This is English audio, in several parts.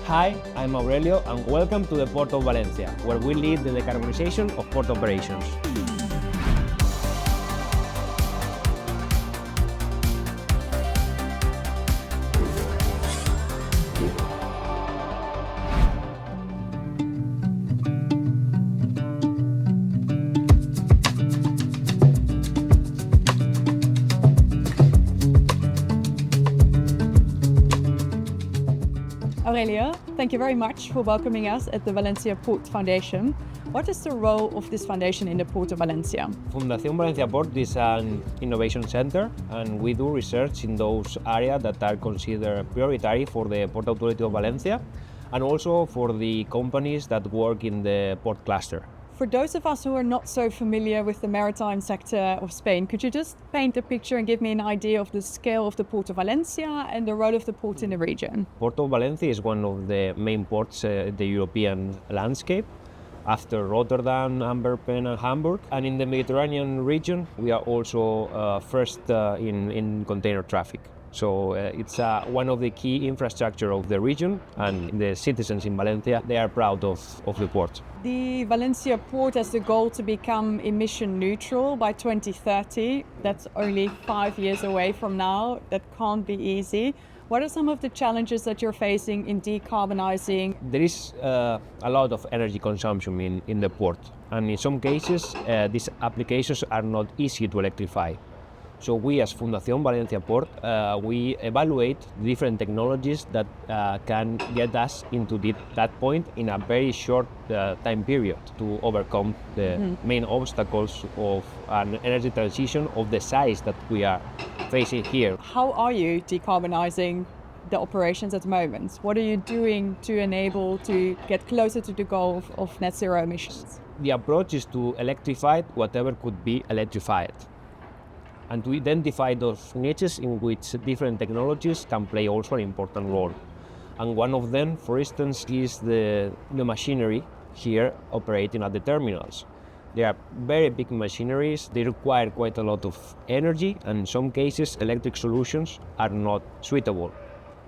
Hi, I'm Aurelio and welcome to the Port of Valencia, where we lead the decarbonization of port operations. Aurelio, thank you very much for welcoming us at the Valencia Port Foundation. What is the role of this foundation in the Port of Valencia? Fundación Valencia Port is an innovation center, and we do research in those areas that are considered prioritary for the Port Authority of Valencia and also for the companies that work in the port cluster. For those of us who are not so familiar with the maritime sector of Spain, could you just paint a picture and give me an idea of the scale of the Port of Valencia and the role of the port in the region? Port of Valencia is one of the main ports in the European landscape, after Rotterdam, Antwerpen and Hamburg. And in the Mediterranean region, we are also first in container traffic. So it's one of the key infrastructure of the region, and the citizens in Valencia, they are proud of the port. The Valencia port has the goal to become emission neutral by 2030. That's only 5 years away from now. That can't be easy. What are some of the challenges that you're facing in decarbonizing? There is a lot of energy consumption in the port, and in some cases these applications are not easy to electrify. So we as Fundación Valencia Port, we evaluate different technologies that can get us into that point in a very short time period to overcome the main obstacles of an energy transition of the size that we are facing here. How are you decarbonizing the operations at the moment? What are you doing to enable to get closer to the goal of net zero emissions? The approach is to electrify whatever could be electrified, and to identify those niches in which different technologies can play also an important role. And one of them, for instance, is the machinery here operating at the terminals. They are very big machineries, they require quite a lot of energy, and in some cases electric solutions are not suitable.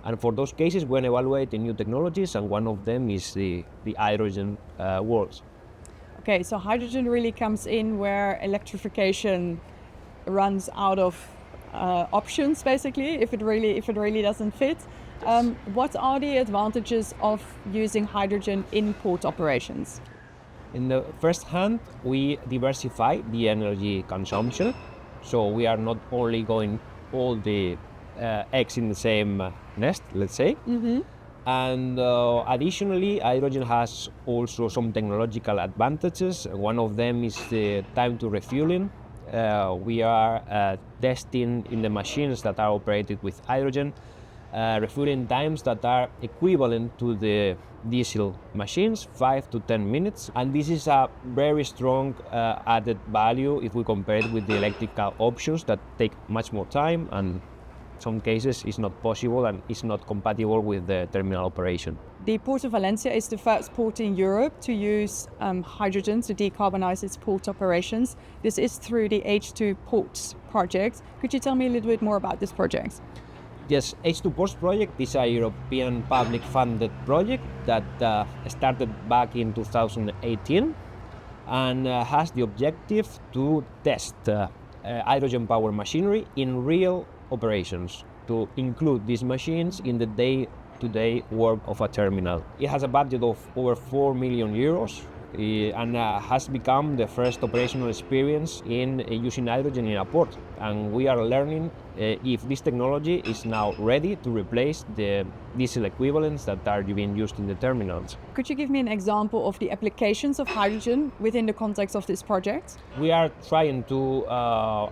And for those cases, when evaluating new technologies, and one of them is the hydrogen world. Okay, so hydrogen really comes in where electrification runs out of options, basically, if it really doesn't fit. What are the advantages of using hydrogen in port operations? In the first hand, we diversify the energy consumption, so we are not only going all the eggs in the same nest, let's say. And additionally, hydrogen has also some technological advantages. One of them is the time to refueling. We are testing in the machines that are operated with hydrogen refueling times that are equivalent to the diesel machines, 5 to 10 minutes. And this is a very strong added value if we compare it with the electrical options that take much more time, and in some cases it's not possible and it's not compatible with the terminal operation. The Port of Valencia is the first port in Europe to use hydrogen to decarbonize its port operations. This is through the H2 Ports project. Could you tell me a little bit more about this project? Yes, H2 Ports project is a European public funded project that started back in 2018 and has the objective to test hydrogen power machinery in real operations, to include these machines in the day-to-day work of a terminal. It has a budget of over 4 million euros and has become the first operational experience in using hydrogen in a port. And we are learning if this technology is now ready to replace the diesel equivalents that are being used in the terminals. Could you give me an example of the applications of hydrogen within the context of this project? We are trying to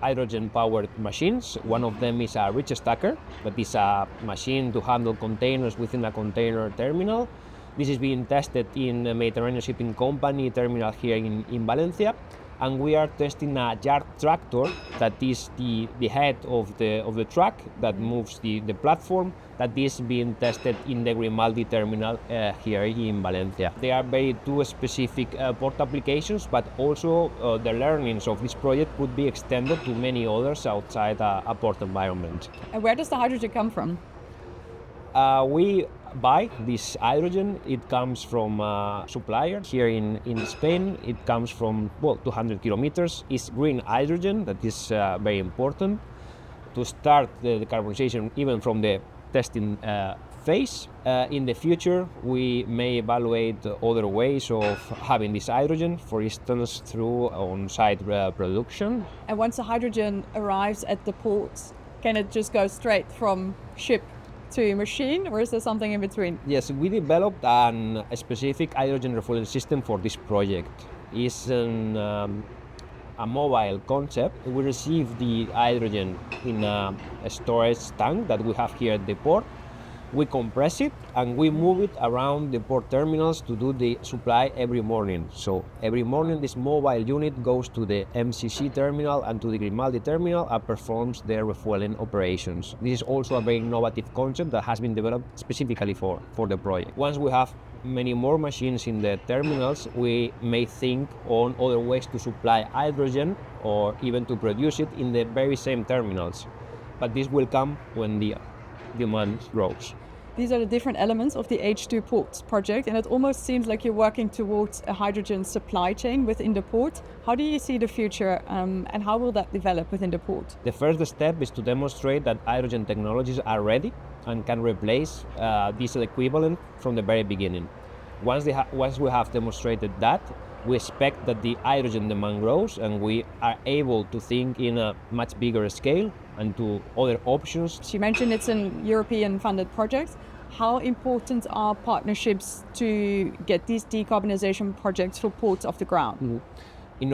hydrogen-powered machines. One of them is a reach stacker, that is a machine to handle containers within a container terminal. This is being tested in a Mediterranean Shipping Company terminal here in Valencia. And we are testing a yard tractor, that is the head of the truck that moves the platform, that is being tested in the Grimaldi terminal here in Valencia. They are very two specific port applications, but also the learnings of this project could be extended to many others outside a port environment. And where does the hydrogen come from? We buy this hydrogen. It comes from a supplier here in Spain. It comes from 200 kilometers. It's green hydrogen that is very important to start the decarbonization even from the testing phase. In the future, we may evaluate other ways of having this hydrogen, for instance, through on-site production. And once the hydrogen arrives at the port, can it just go straight from ship to machine, or is there something in between? Yes, we developed a specific hydrogen refueling system for this project. It's a mobile concept. We receive the hydrogen in a storage tank that we have here at the port. We compress it and we move it around the port terminals to do the supply every morning. So every morning this mobile unit goes to the MCC terminal and to the Grimaldi terminal and performs their refueling operations. This is also a very innovative concept that has been developed specifically for the project. Once we have many more machines in the terminals, we may think on other ways to supply hydrogen or even to produce it in the very same terminals. But this will come when the demand grows. These are the different elements of the H2 Ports project, and it almost seems like you're working towards a hydrogen supply chain within the port. How do you see the future and how will that develop within the port? The first step is to demonstrate that hydrogen technologies are ready and can replace diesel equivalent from the very beginning. Once we have demonstrated that, we expect that the hydrogen demand grows and we are able to think in a much bigger scale and to other options. You mentioned it's an European funded project. How important are partnerships to get these decarbonization projects for ports off the ground? In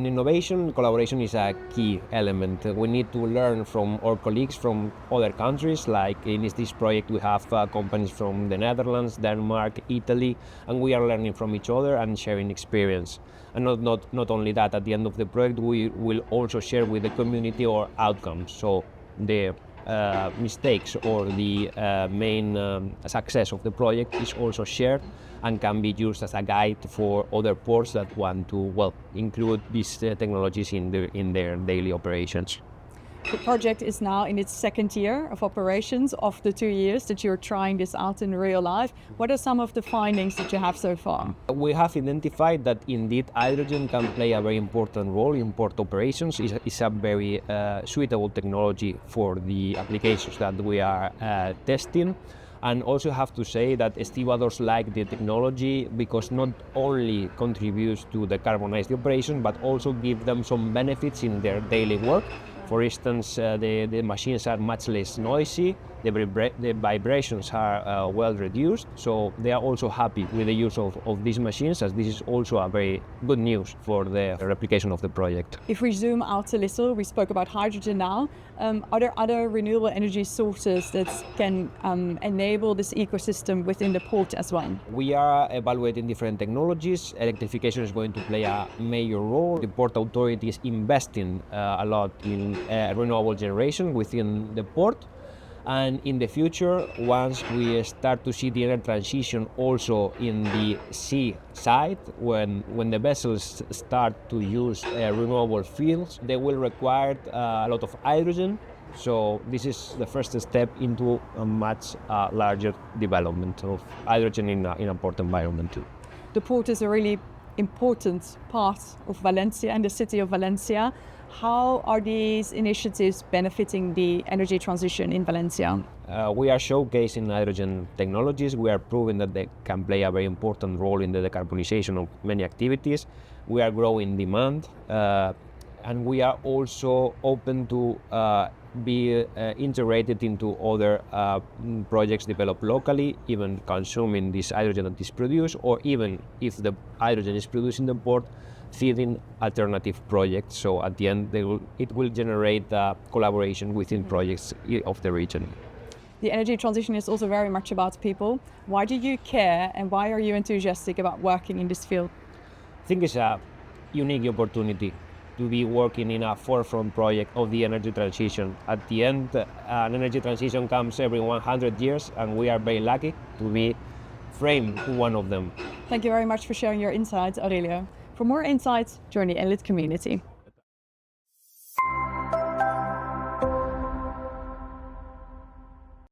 innovation, collaboration is a key element. We need to learn from our colleagues from other countries, like in this project we have companies from the Netherlands, Denmark, Italy, and we are learning from each other and sharing experience. And not only that, at the end of the project we will also share with the community our outcomes. So the mistakes or the main success of the project is also shared and can be used as a guide for other ports that want to include these technologies in their daily operations. The project is now in its second year of operations of the 2 years that you're trying this out in real life. What are some of the findings that you have so far? We have identified that indeed hydrogen can play a very important role in port operations. It's a very suitable technology for the applications that we are testing. And also have to say that estibadors like the technology because not only contributes to decarbonize the operation, but also give them some benefits in their daily work. For instance, the machines are much less noisy, the vibrations are well reduced, so they are also happy with the use of these machines, as this is also a very good news for the replication of the project. If we zoom out a little, we spoke about hydrogen now. Are there other renewable energy sources that can enable this ecosystem within the port as well? We are evaluating different technologies. Electrification is going to play a major role. The Port Authority is investing a lot in renewable generation within the port. And in the future, once we start to see the energy transition also in the sea side, when the vessels start to use renewable fuels, they will require a lot of hydrogen. So this is the first step into a much larger development of hydrogen in a port environment too. The port is a really important part of Valencia and the city of Valencia. How are these initiatives benefiting the energy transition in Valencia? We are showcasing hydrogen technologies. We are proving that they can play a very important role in the decarbonization of many activities. We are growing demand, and we are also open to be integrated into other projects developed locally, even consuming this hydrogen that is produced, or even if the hydrogen is produced in the port, feeding alternative projects. So at the end, it will generate collaboration within projects of the region. The energy transition is also very much about people. Why do you care and why are you enthusiastic about working in this field? I think it's a unique opportunity to be working in a forefront project of the energy transition. At the end, an energy transition comes every 100 years and we are very lucky to be framed in one of them. Thank you very much for sharing your insights, Aurelio. For more insights, join the Enlit community.